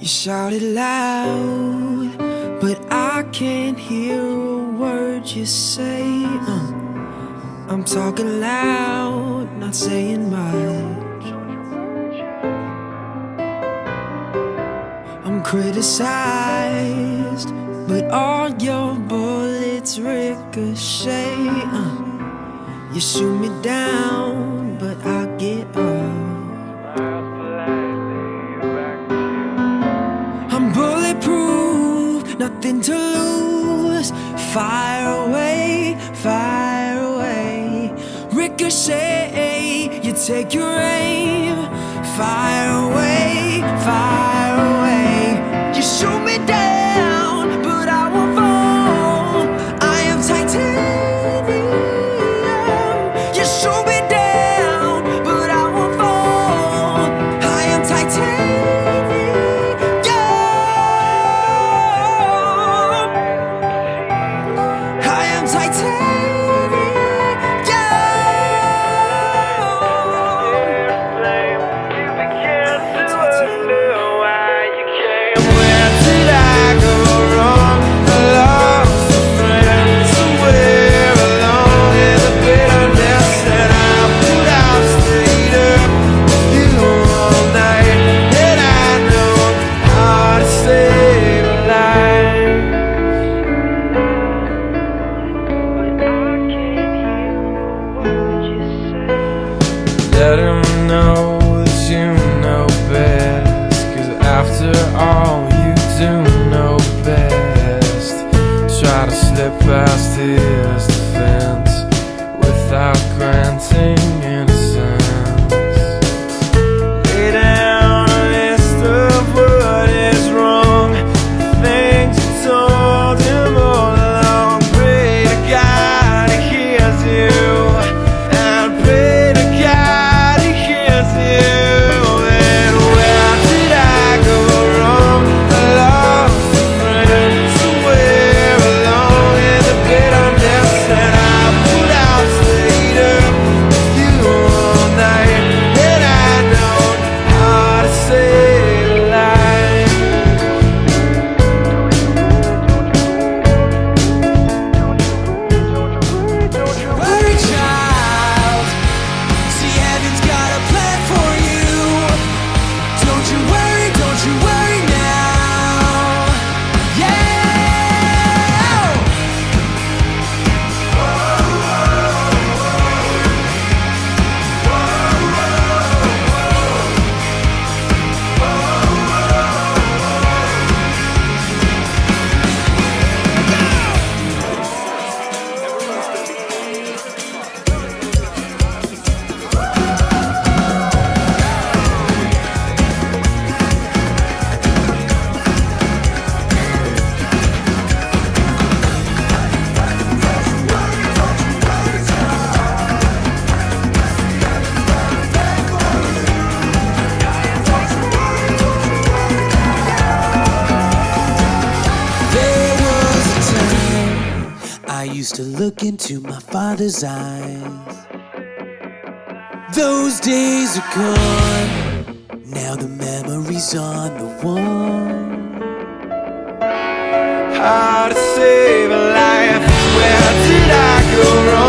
You shouted loud, but I can't hear a word you say. I'm talking loud, not saying much. I'm criticized, but all your bullets ricochet. You shoot me down, but I get up. I'm bulletproof, nothing to lose. Fire away, fire away. Ricochet, you take your aim. Fire away, fire away. You shoot me down, but I won't fall. I am titanium. You shoot me down, but I won't fall. I am titanium. Let him know that you know best, 'cause after all you do know best. Try to slip past his defense without granting innocence. Lay down a list of what is wrong, the things you told him all along. Pray to God he hears you, and pray to God I used to look into my father's eyes. Those days are gone, now the memories on the wall. How to save a life, where did I go wrong?